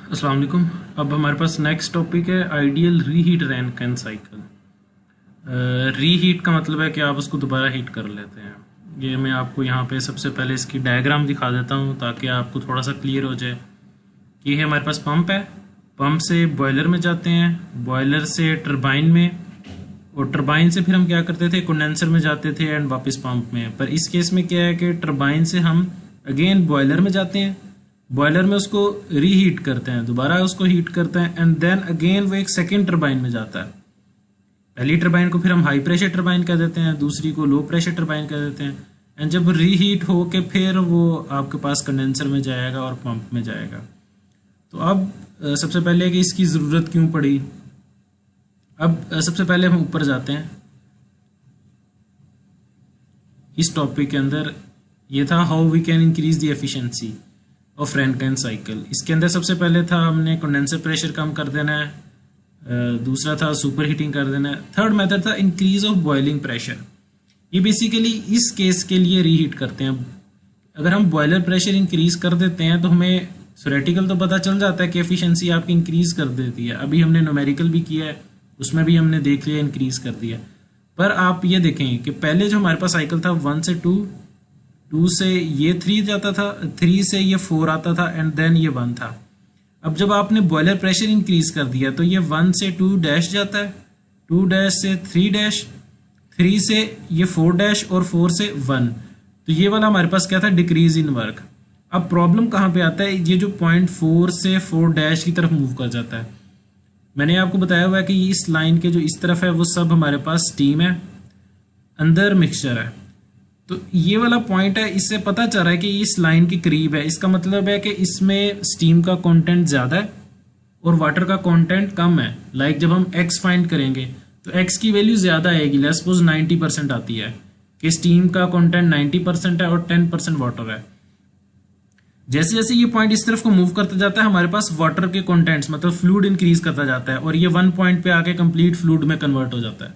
अस्सलाम वालेकुम। अब हमारे पास नेक्स्ट टॉपिक है आइडियल रीहीट रैनकन साइकिल। रीहीट का मतलब है कि आप उसको दोबारा हीट कर लेते हैं। ये मैं आपको यहाँ पे सबसे पहले इसकी डायग्राम दिखा देता हूँ ताकि आपको थोड़ा सा क्लियर हो जाए। ये है हमारे पास पंप है, पंप से बॉयलर में जाते हैं, बॉयलर से टरबाइन में, और टरबाइन से फिर हम क्या करते थे, कंडेंसर में जाते थे एंड वापस पंप में। पर इस केस में क्या है कि टरबाइन से हम अगेन बॉयलर में जाते हैं, बॉयलर में उसको रीहीट करते हैं, दोबारा उसको हीट करते हैं एंड देन अगेन वो एक सेकेंड टरबाइन में जाता है। पहली टरबाइन को फिर हम हाई प्रेशर टरबाइन कह देते हैं, दूसरी को लो प्रेशर टरबाइन कह देते हैं। एंड जब रीहीट हो के फिर वो आपके पास कंडेंसर में जाएगा और पंप में जाएगा। तो अब सबसे पहले कि इसकी ज़रूरत क्यों पड़ी। अब सबसे पहले हम ऊपर जाते हैं इस टॉपिक के अंदर। ये था how we can increase the efficiency of Rankine cycle. इसके अंदर सबसे पहले था हमने कंडेंसर प्रेशर कम कर देना है, दूसरा था सुपर हीटिंग कर देना है, थर्ड मेथड था इंक्रीज ऑफ बॉइलिंग प्रेशर। ये बेसिकली इस केस के लिए रीहीट करते हैं। अगर हम बॉयलर प्रेशर इंक्रीज कर देते हैं तो हमें थ्योरेटिकल तो पता चल जाता है कि एफिशिएंसी आपकी इंक्रीज कर देती है। अभी हमने न्यूमेरिकल भी किया है, उसमें भी हमने देख लिया इंक्रीज कर दिया। पर आप ये देखें कि पहले जो हमारे पास साइकिल था 1 से 2, 2 से ये 3 जाता था, 3 से ये 4 आता था एंड देन ये 1 था। अब जब आपने बॉयलर प्रेशर इंक्रीज कर दिया तो ये 1 से 2 डैश जाता है, 2 डैश से 3 डैश, 3 से ये 4 डैश और 4 से 1। तो ये वाला हमारे पास क्या था, डिक्रीज इन वर्क। अब प्रॉब्लम कहाँ पे आता है, ये जो पॉइंट 4 से 4 डैश की तरफ मूव कर जाता है। मैंने आपको बताया हुआ है कि इस लाइन के जो इस तरफ है वो सब हमारे पास स्टीम है, अंदर मिक्सचर है। तो ये वाला पॉइंट है, इससे पता चल रहा है कि इस लाइन के करीब है। इसका मतलब है कि इसमें स्टीम का कंटेंट ज़्यादा है और वाटर का कंटेंट कम है। लाइक जब हम x फाइंड करेंगे तो x की वैल्यू ज़्यादा आएगी, लेट्स सपोज 90% आती है कि स्टीम का कंटेंट 90% है और 10% वाटर है। जैसे जैसे ये पॉइंट इस तरफ को मूव करता जाता है हमारे पास वाटर के कंटेंट्स मतलब फ्लूइड इंक्रीज करता जाता है और ये 1 पॉइंट पे आके कंप्लीट फ्लूइड में कन्वर्ट हो जाता है।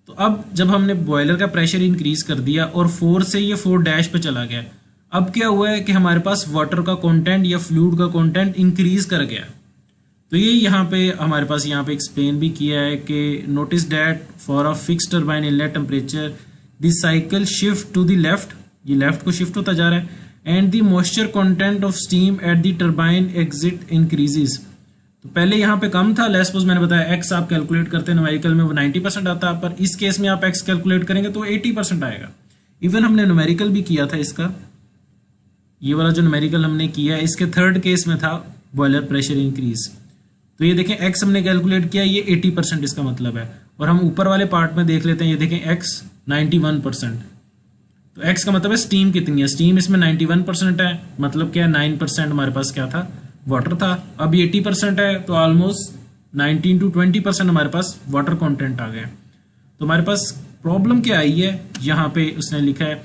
तो अब जब हमने बॉयलर का प्रेशर इंक्रीज कर दिया और 4 से ये 4 डैश पे चला गया, अब क्या हुआ है कि हमारे पास वाटर का कंटेंट या फ्लूइड का कंटेंट इंक्रीज कर गया। तो ये यहाँ पे हमारे पास यहाँ पे एक्सप्लेन भी किया है कि notice that for a fix turbine inlet temperature the cycle shift to the left, ये लेफ्ट को शिफ्ट होता जा रहा है, and the moisture content of steam at the turbine exit increases. तो पहले यहाँ पे कम था, लेट्स सपोज मैंने बताया x आप कैलकुलेट करते हैं न्यूमेरिकल में वो 90% आता, पर इस केस में आप x कैलकुलेट करेंगे तो 80% आएगा। इवन हमने न्यूमेरिकल भी किया था इसका, ये वाला जो न्यूमेरिकल हमने किया है इसके थर्ड केस में था बॉयलर प्रेशर इंक्रीज। तो ये देखें x हमने कैलकुलेट किया, ये 80% इसका मतलब है। और हम ऊपर वाले पार्ट में देख लेते हैं, ये देखें x 91%। तो x का मतलब है स्टीम कितनी है, स्टीम इसमें 91% है, मतलब क्या है 9% हमारे पास क्या था, वाटर था। अब 80% है तो ऑलमोस्ट 19 to 20% हमारे पास वाटर कंटेंट आ गया। तो हमारे पास प्रॉब्लम क्या आई है, यहाँ पे उसने लिखा है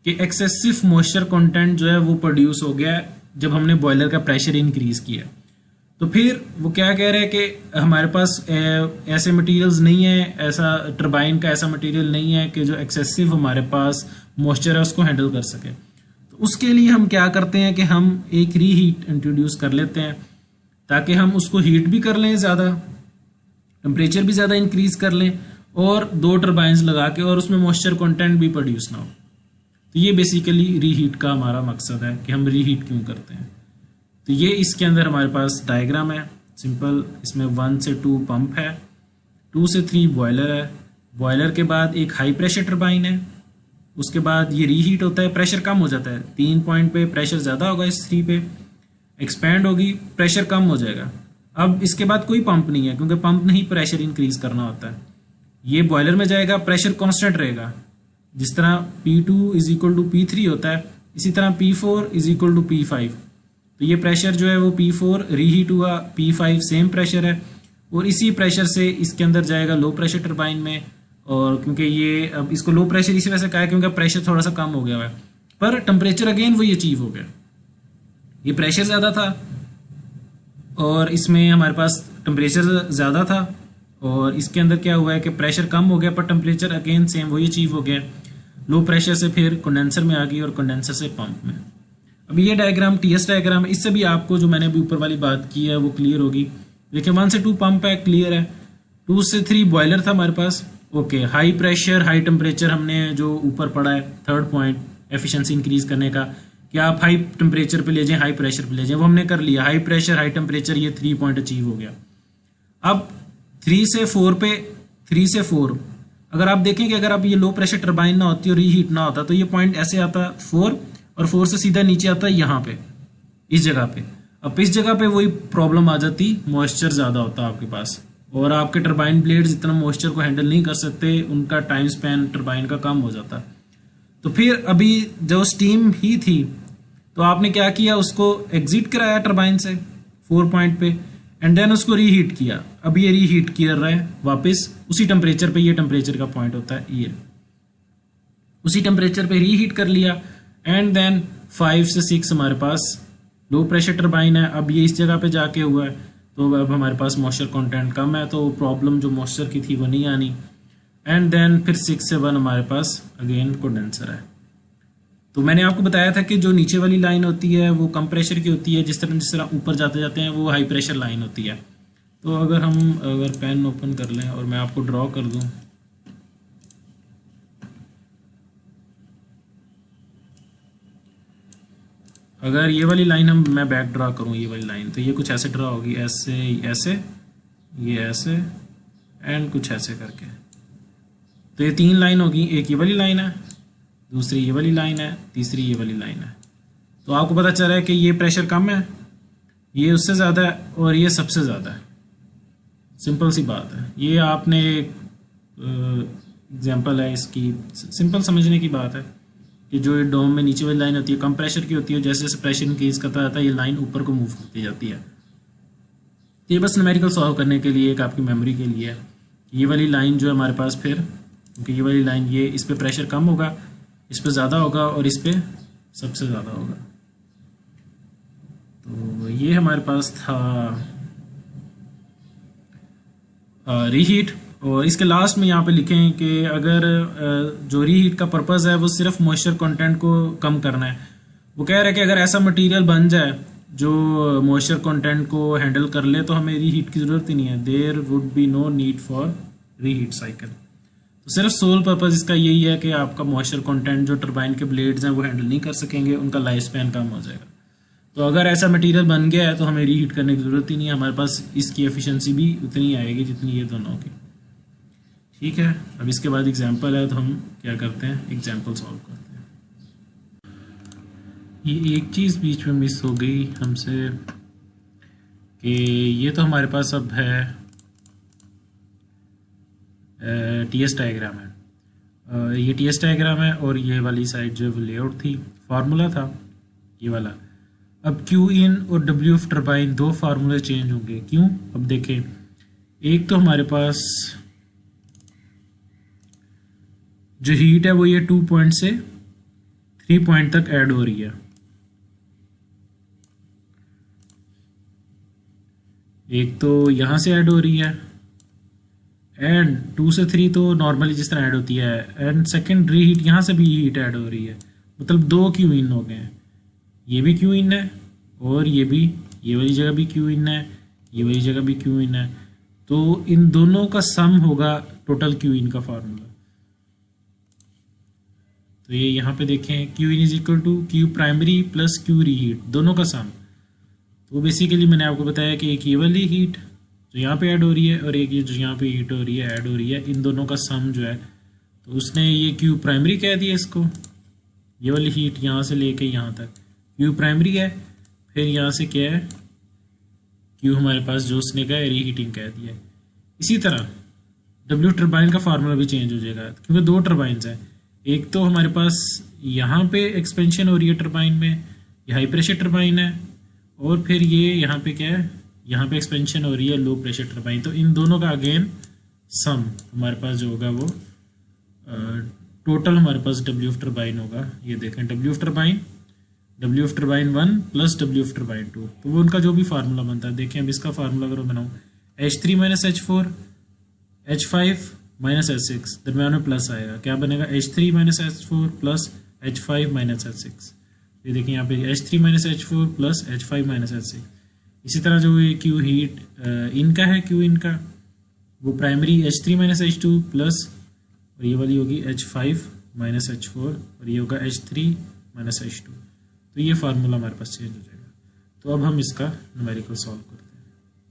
कि एक्सेसिव मॉइस्चर कंटेंट जो है वो प्रोड्यूस हो गया जब हमने बॉयलर का प्रेशर इंक्रीज किया। तो फिर वो क्या कह रहे हैं कि हमारे पास ऐसे मटेरियल्स नहीं है, ऐसा टरबाइन का ऐसा मटेरियल नहीं है कि जो एक्सेसिव हमारे पास मॉइस्चर है उसको हैंडल कर सके। तो उसके लिए हम क्या करते हैं कि हम एक रीहीट इंट्रोड्यूस कर लेते हैं ताकि हम उसको हीट भी कर लें, ज़्यादा टेम्परेचर भी ज़्यादा इंक्रीज कर लें और 2 टरबाइंस लगा के और उसमें मॉइस्चर कंटेंट भी प्रोड्यूस ना हो। तो ये बेसिकली रीहीट का हमारा मकसद है कि हम रीहीट क्यों करते हैं। तो ये इसके अंदर हमारे पास डायग्राम है सिंपल, इसमें 1 से 2 पंप है, 2 से 3 बॉयलर है, बॉयलर के बाद एक हाई प्रेशर टरबाइन है, उसके बाद ये रीहीट होता है, प्रेशर कम हो जाता है, 3 पॉइंट पे प्रेशर ज़्यादा होगा, इस 3 पे एक्सपैंड होगी, प्रेशर कम हो जाएगा। अब इसके बाद कोई पंप नहीं है क्योंकि पंप नहीं प्रेशर इंक्रीज करना होता है। ये बॉयलर में जाएगा, प्रेशर कांस्टेंट रहेगा, जिस तरह P2 is equal to P3 होता है, इसी तरह P4 is equal to P5। तो ये प्रेशर जो है वो P4 रीहीट हुआ, P5 सेम प्रेशर है और इसी प्रेशर से इसके अंदर जाएगा लो प्रेशर टरबाइन में। और क्योंकि ये अब इसको लो प्रेशर इसी वजह से कहा है क्योंकि प्रेशर थोड़ा सा कम हो गया है, पर टेम्परेचर अगेन वही अचीव हो गया। ये प्रेशर ज़्यादा था और इसमें हमारे पास टेम्परेचर ज़्यादा था और इसके अंदर क्या हुआ है कि प्रेशर कम हो गया पर टेम्परेचर अगेन सेम वही अचीव हो गया। लो प्रेशर से फिर कंडेंसर में आ गई और कंडेंसर से पंप में। अभी ये डायग्राम टीएस डायग्राम है, इससे भी आपको जो मैंने अभी ऊपर वाली बात की है वो क्लियर होगी। देखिए 1 से 2 पंप है, क्लियर है। 2 से 3 बॉयलर था हमारे पास, okay. High pressure high temperature हमने जो ऊपर पढ़ा है, थर्ड पॉइंट एफिशिएंसी इंक्रीज करने का, कि आप हाई टेम्परेचर पे ले जाएं, हाई प्रेशर पे ले जाएं, वो हमने कर लिया। हाई प्रेशर हाई टेम्परेचर, ये 3 पॉइंट अचीव हो गया। अब 3 से 4 पे, 3 से 4 अगर आप देखें कि अगर आप ये लो प्रेशर टरबाइन ना होती और रीहीट ना होता तो ये पॉइंट ऐसे आता 4, और 4 से सीधा नीचे आता है यहाँ पे, इस जगह पे। अब इस जगह पे वही प्रॉब्लम आ जाती, मॉइस्चर ज़्यादा होता आपके पास, और आपके टरबाइन ब्लेड्स इतना मॉइस्चर को हैंडल नहीं कर सकते, उनका टाइम स्पैन टरबाइन का कम हो जाता। तो फिर अभी जो स्टीम ही थी तो आपने क्या किया, उसको एग्जिट कराया टरबाइन से 4 पॉइंट पे, एंड देन उसको रीहीट किया। अब ये रीहीट कर रहा है वापस उसी टेम्परेचर पे, ये टेम्परेचर का पॉइंट होता है ये, उसी टेम्परेचर पे रीहीट कर लिया। एंड देन 5 से 6 हमारे पास लो प्रेशर टरबाइन है, अब ये इस जगह पे जाके हुआ है, तो अब हमारे पास मॉइस्चर कंटेंट कम है, तो प्रॉब्लम जो मॉइस्चर की थी वो नहीं आनी। एंड देन फिर 6 से 1 हमारे पास अगेन कंडेंसर है। तो मैंने आपको बताया था कि जो नीचे वाली लाइन होती है वो कम प्रेशर की होती है, जिस तरह ऊपर जाते जाते हैं वो हाई प्रेशर लाइन होती है। तो अगर पेन ओपन कर लें और मैं आपको ड्रॉ कर दूं, अगर ये वाली लाइन मैं बैक ड्रा करूं, ये वाली लाइन, तो ये कुछ ऐसे ड्रा होगी, ऐसे ऐसे, ये ऐसे, एंड कुछ ऐसे करके। तो ये 3 लाइन होगी, एक ये वाली लाइन है, दूसरी ये वाली लाइन है, तीसरी ये वाली लाइन है। तो आपको पता चल रहा है कि ये प्रेशर कम है, ये उससे ज़्यादा है, और ये सबसे ज़्यादा है। सिंपल सी बात है, ये आपने एग्जांपल है इसकी, सिंपल समझने की बात है कि जो ये डोम में नीचे वाली लाइन होती है कम प्रेशर की होती है, जैसे जैसे प्रेशर इंक्रीज करता रहता है ये लाइन ऊपर को मूव करती जाती है। ये बस न्यूमेरिकल सॉल्व करने के लिए, एक आपकी मेमोरी के लिए है। ये वाली लाइन जो है हमारे पास फिर, क्योंकि ये वाली लाइन, ये इस पर प्रेशर कम होगा, इस पे ज़्यादा होगा, और इस पे सबसे ज़्यादा होगा। तो ये हमारे पास था रीहीट। और इसके लास्ट में यहाँ पे लिखें कि अगर जो रीहीट का पर्पज़ है वो सिर्फ मॉइस्चर कंटेंट को कम करना है। वो कह रहे हैं कि अगर ऐसा मटेरियल बन जाए जो मॉइस्चर कंटेंट को हैंडल कर ले तो हमें रीहीट की ज़रूरत ही नहीं है, there would be no need for reheat cycle. तो सिर्फ सोल पर्पज़ इसका यही है कि आपका मॉइस्चर कंटेंट जो टरबाइन के ब्लेड्स हैं वो हैंडल नहीं कर सकेंगे, उनका लाइफ स्पैन कम हो जाएगा। तो अगर ऐसा मटेरियल बन गया है तो हमें रीहीट करने की ज़रूरत ही नहीं है, हमारे पास इसकी एफिशिएंसी भी उतनी आएगी जितनी ये दोनों की। ठीक है, अब इसके बाद एग्जांपल है, तो हम क्या करते हैं, एग्जांपल सॉल्व करते हैं। ये एक चीज़ बीच में मिस हो गई हमसे कि ये तो हमारे पास अब है टीएस डायग्राम है, ये टीएस डायग्राम है, और ये वाली साइड जो है लेआउट थी, फार्मूला था ये वाला। अब क्यू इन और डब्ल्यू एफ टरबाइन दो फार्मूले चेंज होंगे, क्यों? अब देखें, एक तो हमारे पास जो हीट है वो ये 2 पॉइंट से 3 पॉइंट तक ऐड हो रही है। एक तो यहाँ से ऐड हो रही है, एंड 2 से 3 तो नॉर्मली जिस तरह ऐड होती है, एंड सेकेंड रीहीट यहाँ से भी हीट ऐड हो रही है। मतलब 2 क्यू इन हो गए हैं, ये भी क्यू इन है और ये भी, ये वाली जगह भी क्यू इन है, ये वाली जगह भी क्यू इन है। तो इन दोनों का सम होगा टोटल क्यू इन का फार्मूला। तो ये यहाँ पे देखें, Q in is equal to Q primary plus Q reheat, दोनों का सम। तो बेसिकली मैंने आपको बताया कि एक ये वाली हीट जो यहाँ पे ऐड हो रही है और एक ये जो यहाँ पे हीट हो रही है, ऐड हो रही है, इन दोनों का सम जो है, तो उसने ये क्यू प्राइमरी कह दिया इसको। ये वाली हीट यहाँ से लेके यहाँ तक क्यू प्राइमरी है, फिर यहाँ से क्या है, क्यू हमारे पास जो उसने कहा रीहीटिंग कह दिया। इसी तरह डब्ल्यू टर्बाइन का फार्मूला भी चेंज हो जाएगा, क्योंकि 2 टर्बाइंस हैं। एक तो हमारे पास यहाँ पे एक्सपेंशन हो रही है टर्बाइन में, ये हाई प्रेशर टर्बाइन है, और फिर ये यहाँ पे क्या है, यहाँ पे एक्सपेंशन हो रही है लो प्रेशर टर्बाइन। तो इन दोनों का अगेन सम हमारे पास जो होगा वो टोटल हमारे पास डब्ल्यू एफ टर्बाइन होगा। ये देखें, W F turbine 1 plus W F turbine 2, तो वो उनका जो भी फार्मूला बनता है। देखें, अब इसका फार्मूला अगर मैं बनाऊँ, H3 minus H4 H5 minus H6, दरम्यान में प्लस आएगा, क्या बनेगा, H3 minus H4 plus H5 minus H6। ये देखिए यहाँ पे H3 minus H4 plus H5 minus H6। इसी तरह जो ये क्यू हीट इनका है, क्यू इनका वो primary H3 minus H2 plus, और ये वाली होगी H5 माइनस H4 और ये होगा H3 माइनस H2। तो ये फार्मूला हमारे पास चेंज हो जाएगा। तो अब हम इसका न्यूमेरिकल सॉल्व करते हैं।